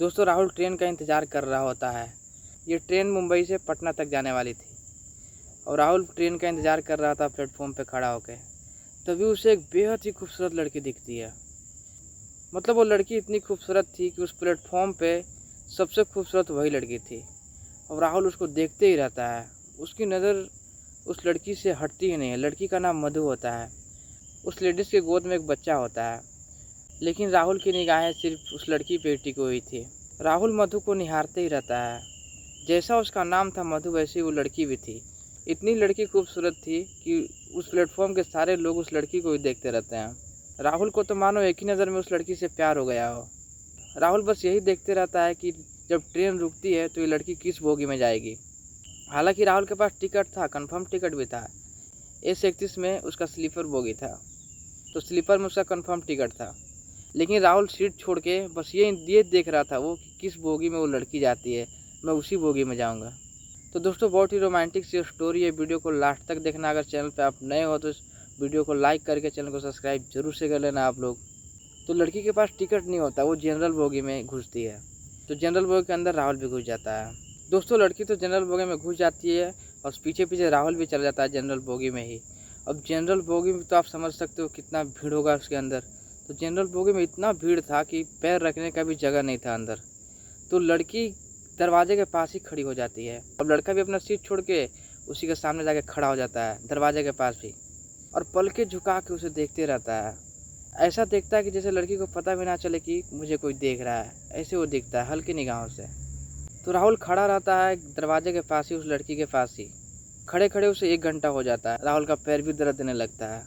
दोस्तों राहुल ट्रेन का इंतज़ार कर रहा होता है। ये ट्रेन मुंबई से पटना तक जाने वाली थी और राहुल ट्रेन का इंतज़ार कर रहा था प्लेटफॉर्म पे खड़ा होकर। तभी उसे एक बेहद ही खूबसूरत लड़की दिखती है। मतलब वो लड़की इतनी खूबसूरत थी कि उस प्लेटफॉर्म पे सबसे खूबसूरत वही लड़की थी और राहुल उसको देखते ही रहता है। उसकी नज़र उस लड़की से हटती ही नहीं है। लड़की का नाम मधु होता है। उस लेडीज़ के गोद में एक बच्चा होता है, लेकिन राहुल की निगाहें सिर्फ उस लड़की पे टिकी हुई थी। राहुल मधु को निहारते ही रहता है। जैसा उसका नाम था मधु, वैसी वो लड़की भी थी। इतनी लड़की खूबसूरत थी कि उस प्लेटफॉर्म के सारे लोग उस लड़की को ही देखते रहते हैं। राहुल को तो मानो एक ही नज़र में उस लड़की से प्यार हो गया हो। राहुल बस यही देखते रहता है कि जब ट्रेन रुकती है तो ये लड़की किस बोगी में जाएगी। हालांकि राहुल के पास टिकट था, कंफर्म टिकट भी था। A31 में उसका स्लीपर बोगी था, तो स्लीपर में उसका कंफर्म टिकट था। लेकिन राहुल सीट छोड़ के बस ये देख रहा था वो कि किस बोगी में वो लड़की जाती है, मैं उसी बोगी में जाऊंगा। तो दोस्तों बहुत ही रोमांटिक सी स्टोरी है। वीडियो को लास्ट तक देखना। अगर चैनल पे आप नए हो तो इस वीडियो को लाइक करके चैनल को सब्सक्राइब जरूर से कर लेना आप लोग। तो लड़की के पास टिकट नहीं होता, वो जनरल बोगी में घुसती है। तो जनरल बोगी के अंदर राहुल भी घुस जाता है। दोस्तों लड़की तो जनरल बोगी में घुस जाती है और पीछे पीछे राहुल भी चला जाता है जनरल बोगी में ही। अब जनरल बोगी में तो आप समझ सकते हो कितना भीड़ होगा उसके अंदर। तो जनरल बोगी में इतना भीड़ था कि पैर रखने का भी जगह नहीं था अंदर। तो लड़की दरवाजे के पास ही खड़ी हो जाती है। अब लड़का भी अपना सीट छोड़ के उसी के सामने जाके खड़ा हो जाता है दरवाजे के पास भी, और पलके झुका के उसे देखते रहता है। ऐसा देखता है कि जैसे लड़की को पता भी ना चले कि मुझे कोई देख रहा है। ऐसे वो दिखता है हल्की निगाहों से। तो राहुल खड़ा रहता है दरवाजे के पास ही, उस लड़की के पास ही। खड़े खड़े उसे 1 घंटा हो जाता है। राहुल का पैर भी दर्द देने लगता है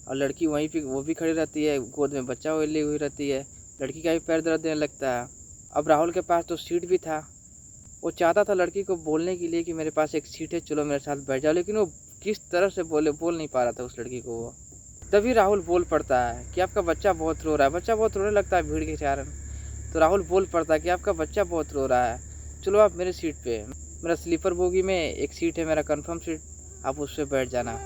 और लड़की वहीं पे वो भी खड़ी रहती है, गोद में बच्चा ली हुई रहती है। लड़की का भी पैर दर्द देने लगता है। अब राहुल के पास तो सीट भी था। वो चाहता था लड़की को बोलने के लिए कि मेरे पास एक सीट है, चलो मेरे साथ बैठ जाओ, लेकिन वो किस तरह से बोल नहीं पा रहा था उस लड़की को वो। तभी राहुल बोल पड़ता है कि आपका बच्चा बहुत रो रहा है। बच्चा बहुत रोने लगता है भीड़ के कारण। तो राहुल बोल पड़ता है कि आपका बच्चा बहुत रो रहा है, चलो आप मेरे सीट पे, मेरा स्लीपर बोगी में एक सीट है, मेरा कंफर्म सीट, आप उस पर बैठ जाना।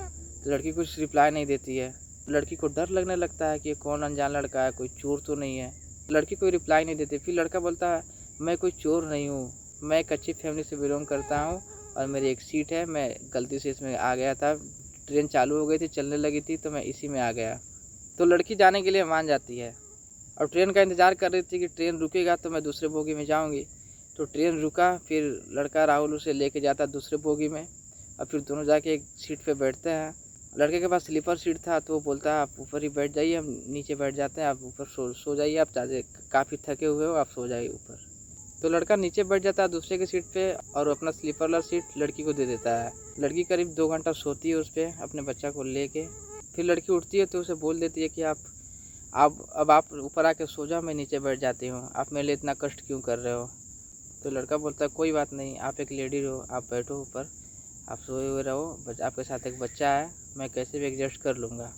तो लड़की कुछ रिप्लाई नहीं देती है। लड़की को डर लगने लगता है कि ये कौन अनजान लड़का है, कोई चोर तो नहीं है। लड़की कोई रिप्लाई नहीं देती। फिर लड़का बोलता है मैं कोई चोर नहीं हूँ, मैं एक अच्छी फैमिली से बिलोंग करता हूँ और मेरी एक सीट है, मैं गलती से इसमें आ गया था, ट्रेन चालू हो गई थी, चलने लगी थी तो मैं इसी में आ गया। तो लड़की जाने के लिए मान जाती है और ट्रेन का इंतज़ार कर रही थी कि ट्रेन रुकेगा तो मैं दूसरे बोगी में जाऊंगी। तो ट्रेन रुका, फिर लड़का राहुल उसे लेके जाता दूसरे बोगी में और फिर दोनों जाके एक सीट पे बैठते हैं। लड़के के पास स्लीपर सीट था तो वो बोलता है आप ऊपर ही बैठ जाइए, हम नीचे बैठ जाते हैं, आप ऊपर सो जाइए, आप ज़्यादा काफ़ी थके हुए हो, आप सो जाइए ऊपर। तो लड़का नीचे बैठ जाता है दूसरे की सीट पे और अपना स्लीपर वाला सीट लड़की को दे देता है। लड़की करीब 2 घंटा सोती है उस पर अपने बच्चा को लेके। फिर लड़की उठती है तो उसे बोल देती है कि अब आप ऊपर आके सो जाओ, मैं नीचे बैठ जाती हूँ, आप मेरे लिए इतना कष्ट क्यों कर रहे हो। तो लड़का बोलता है कोई बात नहीं, आप एक लेडी हो, आप बैठो ऊपर, आप सोए हुए रहो, आपके साथ एक बच्चा है, मैं कैसे भी एडजस्ट कर लूँगा।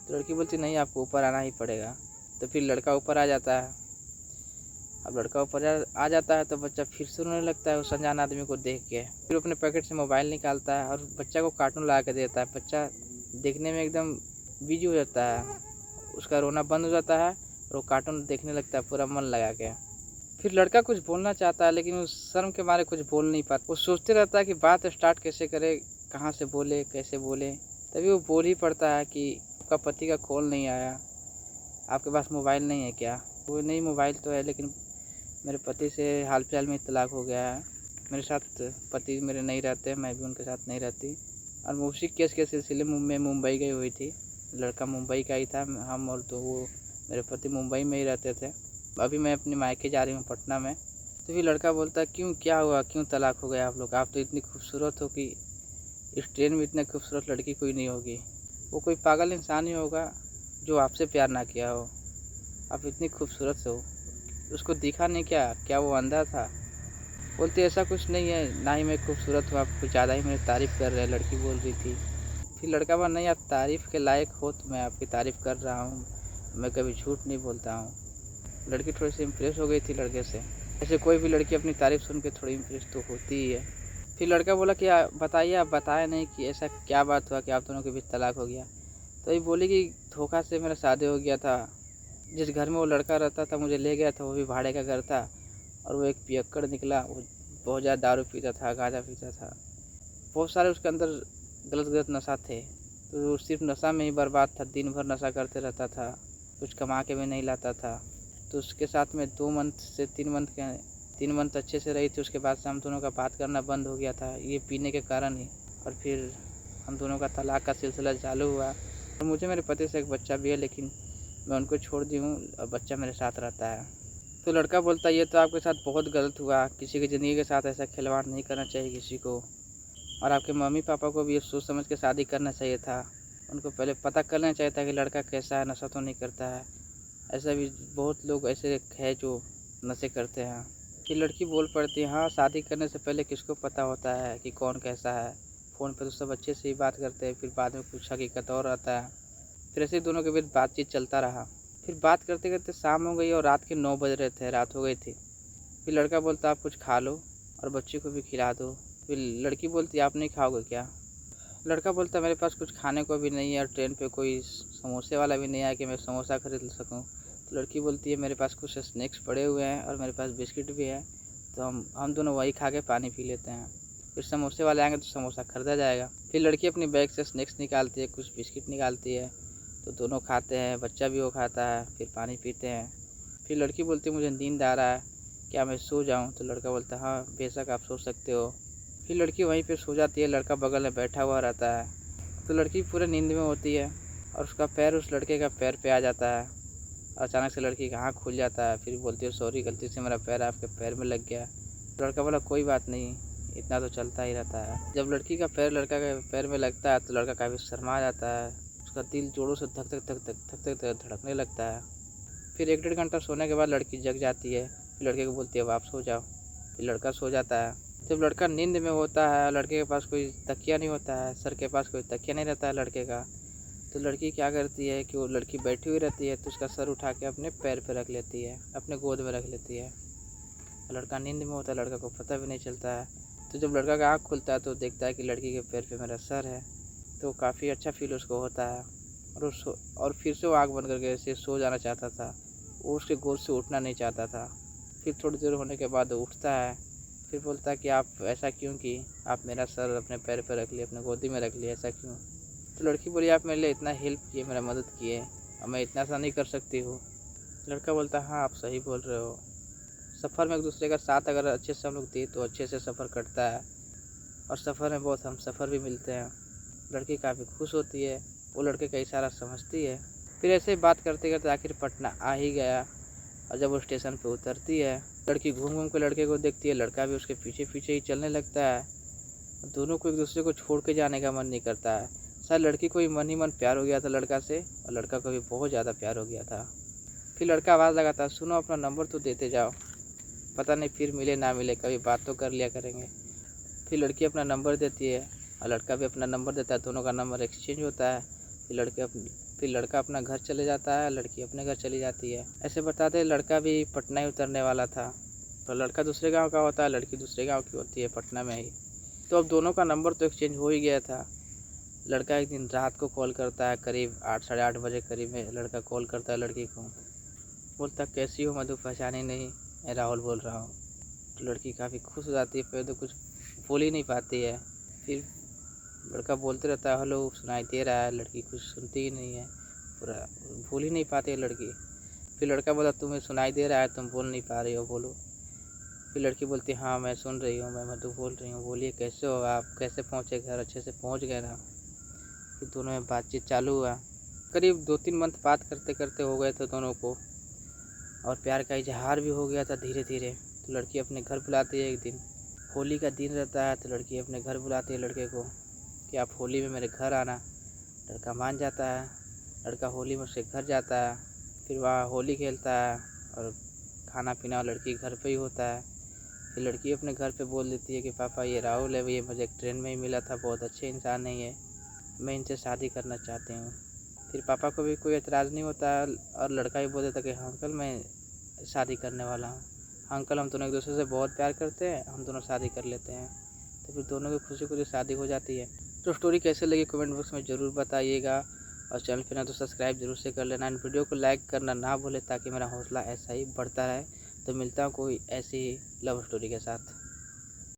तो लड़की बोलती नहीं, आपको ऊपर आना ही पड़ेगा। तो फिर लड़का ऊपर आ जाता है। अब लड़का ऊपर आ जाता है तो बच्चा फिर से रोने लगता है उस अनजान आदमी को देख के। फिर अपने पैकेट से मोबाइल निकालता है और बच्चा को कार्टून ला के देता है। बच्चा देखने में एकदम बिजी हो जाता है, उसका रोना बंद हो जाता है और वो कार्टून देखने लगता है पूरा मन लगा के। फिर लड़का कुछ बोलना चाहता है लेकिन उस शर्म के मारे कुछ बोल नहीं पाता। वो सोचते रहता है कि बात स्टार्ट कैसे करे, कहाँ से बोले, कैसे बोले। तभी वो बोल ही पड़ता है कि आपका पति का कॉल नहीं आया, आपके पास मोबाइल नहीं है क्या। वो नहीं, मोबाइल तो है लेकिन मेरे पति से हाल फिलहाल में तलाक हो गया है, मेरे साथ पति मेरे नहीं रहते, मैं भी उनके साथ नहीं रहती। और मैं उसी केस के सिलसिले में मुंबई गई हुई थी। लड़का मुंबई का ही था, हम और तो वो मेरे पति मुंबई में ही रहते थे। अभी मैं अपने मायके जा रही हूँ पटना में। तो फिर लड़का बोलता है क्यों, क्या हुआ, क्यों तलाक हो गया आप लोग, आप तो इतनी खूबसूरत हो कि इस ट्रेन में इतनी खूबसूरत लड़की कोई नहीं होगी। वो कोई पागल इंसान ही होगा जो आपसे प्यार ना किया हो, आप इतनी खूबसूरत हो, उसको दिखा नहीं क्या, क्या वो अंधा था। बोलते ऐसा कुछ नहीं है, ना ही मैं खूबसूरत हूँ, आप कुछ ज़्यादा ही मेरी तारीफ़ कर रहे हैं, लड़की बोल रही थी। फिर लड़का बोला नहीं, आप तारीफ़ के लायक हो तो मैं आपकी तारीफ़ कर रहा हूँ, मैं कभी झूठ नहीं बोलता हूँ। लड़की थोड़ी सी इम्प्रेस हो गई थी लड़के से। ऐसे कोई भी लड़की अपनी तारीफ़ सुन के थोड़ी इम्प्रेस तो होती ही है। फिर लड़का बोला कि बताइए, आप बताया नहीं कि ऐसा क्या बात हुआ कि आप दोनों के बीच तलाक हो गया। तो ये बोली कि धोखा से मेरा शादी हो गया था, जिस घर में वो लड़का रहता था मुझे ले गया था, वो भी भाड़े का घर था, और वो एक पियक्कड़ निकला। वो बहुत ज़्यादा दारू पीता था, गांजा पीता था, बहुत सारे उसके अंदर गलत गलत नशा थे। तो वो सिर्फ नशा में ही बर्बाद था, दिन भर नशा करते रहता था, कुछ कमा के भी नहीं लाता था। तो उसके साथ में 2 मंथ से 3 मंथ अच्छे से रही थी। उसके बाद से हम दोनों का बात करना बंद हो गया था, ये पीने के कारण ही। और फिर हम दोनों का तलाक का सिलसिला चालू हुआ। और मुझे मेरे पति से एक बच्चा भी है, लेकिन मैं उनको छोड़ दी हूँ और बच्चा मेरे साथ रहता है। तो लड़का बोलता है ये तो आपके साथ बहुत गलत हुआ, किसी की ज़िंदगी के साथ ऐसा खिलवाड़ नहीं करना चाहिए किसी को। और आपके मम्मी पापा को भी ये सोच समझ के शादी करना चाहिए था। उनको पहले पता कर लेना चाहिए था कि लड़का कैसा है, नशा तो नहीं करता है। ऐसा भी बहुत लोग ऐसे है जो नशे करते हैं। कि लड़की बोल पड़ती है, हाँ शादी करने से पहले किसको पता होता है कि कौन कैसा है। फ़ोन पे तो सब अच्छे से ही बात करते हैं, फिर बाद में कुछ हकीकत और आता है। फिर ऐसे ही दोनों के बीच बातचीत चलता रहा। फिर बात करते करते शाम हो गई और रात के 9 बज रहे थे, रात हो गई थी। फिर लड़का बोलता आप कुछ खा लो और बच्ची को भी खिला दो। फिर लड़की बोलती आप नहीं खाओगे क्या? लड़का बोलता मेरे पास कुछ खाने को भी नहीं है और ट्रेन पे कोई समोसे वाला भी नहीं आया कि मैं समोसा खरीद सकूं। तो लड़की बोलती है मेरे पास कुछ स्नैक्स पड़े हुए हैं और मेरे पास बिस्किट भी है, तो हम दोनों वही खा के पानी पी लेते हैं। फिर समोसे वाले आएंगे तो समोसा खरीदा जाएगा। फिर लड़की अपनी बैग से स्नैक्स निकालती है, कुछ बिस्किट निकालती है, तो दोनों खाते हैं, बच्चा भी वो खाता है, फिर पानी पीते हैं। फिर लड़की बोलती है मुझे नींद आ रहा है, क्या मैं सो जाऊँ? तो लड़का बोलता है हाँ बेशक आप सो सकते हो। फिर लड़की वहीं पे सो जाती है, लड़का बगल में बैठा हुआ रहता है। तो लड़की पूरे नींद में होती है और उसका पैर उस लड़के का पैर पे आ जाता है। अचानक से लड़की का आँख खुल जाता है, फिर बोलती है सॉरी गलती से मेरा पैर आपके पैर में लग गया। लड़का बोला कोई बात नहीं, इतना तो चलता ही रहता है। जब लड़की का पैर लड़का के पैर में लगता है तो लड़का काफ़ी शर्मा जाता है। उसका दिल जोरों से धक धक धक धक धक धक धक धड़कने लगता है। फिर 1 डेढ़ घंटा सोने के बाद लड़की जग जाती है। फिर लड़के को बोलती है अब आप सो जाओ। फिर लड़का सो जाता है। जब लड़का नींद में होता है, लड़के के पास कोई तकिया नहीं होता है, सर के पास कोई तकिया नहीं रहता है लड़के का, तो लड़की क्या करती है कि वो लड़की बैठी हुई रहती है तो उसका सर उठा के अपने पैर पे रख लेती है, अपने गोद में रख लेती है। लड़का नींद में होता है, लड़का को पता भी नहीं चलता है। तो जब लड़का का आँख खुलता है तो देखता है कि लड़की के पैर पे मेरा सर है, तो काफ़ी अच्छा फील उसको होता है। और फिर से वो आँख बंद करके ऐसे सो जाना चाहता था, वो उसके गोद से उठना नहीं चाहता था। फिर थोड़ी देर होने के बाद वो उठता है। फिर बोलता है कि आप ऐसा क्यों कि आप मेरा सर अपने पैर पर रख लिए, अपने गोदी में रख लिए, ऐसा क्यों? तो लड़की बोली आप मेरे लिए इतना हेल्प किए, मेरा मदद किए, अब मैं इतना सा नहीं कर सकती हूँ। लड़का बोलता हाँ आप सही बोल रहे हो। सफ़र में एक दूसरे का साथ अगर अच्छे से हम लोग दें तो अच्छे से सफ़र कटता है, और सफ़र में बहुत हम सफ़र भी मिलते हैं। लड़की काफ़ी खुश होती है, वो लड़के का इशारा समझती है। फिर ऐसे ही बात करते करते आखिर पटना आ ही गया। और जब वो स्टेशन पे उतरती है, लड़की घूम घूम के लड़के को देखती है, लड़का भी उसके पीछे पीछे ही चलने लगता है। दोनों को एक दूसरे को छोड़ के जाने का मन नहीं करता है। शायद लड़की को भी मन ही मन प्यार हो गया था लड़का से, और लड़का को भी बहुत ज़्यादा प्यार हो गया था। फिर लड़का आवाज़ लगाता सुनो अपना नंबर तो देते जाओ, पता नहीं फिर मिले ना मिले, कभी बात तो कर लिया करेंगे। फिर लड़की अपना नंबर देती है और लड़का भी अपना नंबर देता है, दोनों का नंबर एक्सचेंज होता है। फिर लड़का अपना घर चले जाता है, लड़की अपने घर चली जाती है। ऐसे बताते लड़का भी पटना ही उतरने वाला था। तो लड़का दूसरे गांव का होता है, लड़की दूसरे गांव की होती है, पटना में ही। तो अब दोनों का नंबर तो एक्सचेंज हो ही गया था। लड़का एक दिन रात को कॉल करता है, करीब 8 साढ़े 8 बजे करीब में लड़का कॉल करता है लड़की को। बोलता कैसी हो मधु, पहचानी नहीं, मैं राहुल बोल रहा हूँ। तो लड़की काफ़ी खुश हो जाती है, पहले तो कुछ बोल ही नहीं पाती है। फिर लड़का बोलते रहता है हेलो, सुनाई दे रहा है, लड़की कुछ सुनती ही नहीं है, पूरा बोल ही नहीं पाती है लड़की। फिर लड़का बोला तुम्हें सुनाई दे रहा है, तुम बोल नहीं पा रही हो, बोलो। फिर लड़की बोलती हाँ मैं सुन रही हूँ, मैं मधु बोल रही हूँ, बोलिए कैसे हो आप, कैसे पहुँचे घर, अच्छे से पहुँच गए ना? फिर दोनों में बातचीत चालू हुआ। करीब 2-3 मंथ बात करते करते हो गए थे दोनों को, और प्यार का इजहार भी हो गया था धीरे धीरे। तो लड़की अपने घर बुलाती है एक दिन, होली का दिन रहता है, तो लड़की अपने घर बुलाती है लड़के को कि आप होली में मेरे घर आना। लड़का मान जाता है, लड़का होली में उसके घर जाता है, फिर वहाँ होली खेलता है और खाना पीना लड़की घर पे ही होता है। फिर लड़की अपने घर पे बोल देती है कि पापा ये राहुल है, ये मुझे एक ट्रेन में ही मिला था, बहुत अच्छे इंसान नहीं है, मैं इनसे शादी करना चाहती हूँ। फिर पापा को भी कोई एतराज़ नहीं होता और लड़का भी बोल देता कि हाँ अंकल मैं शादी करने वाला हूँ, अंकल हम दोनों एक दूसरे से बहुत प्यार करते हैं, हम दोनों शादी कर लेते हैं। तो फिर दोनों की खुशी खुशी शादी हो जाती है। तो स्टोरी कैसे लगी कमेंट बॉक्स में ज़रूर बताइएगा, और चैनल पे ना तो सब्सक्राइब जरूर से कर लेना, वीडियो को लाइक करना ना भूले ताकि मेरा हौसला ऐसा ही बढ़ता रहे। तो मिलता हूँ कोई ऐसी लव स्टोरी के साथ।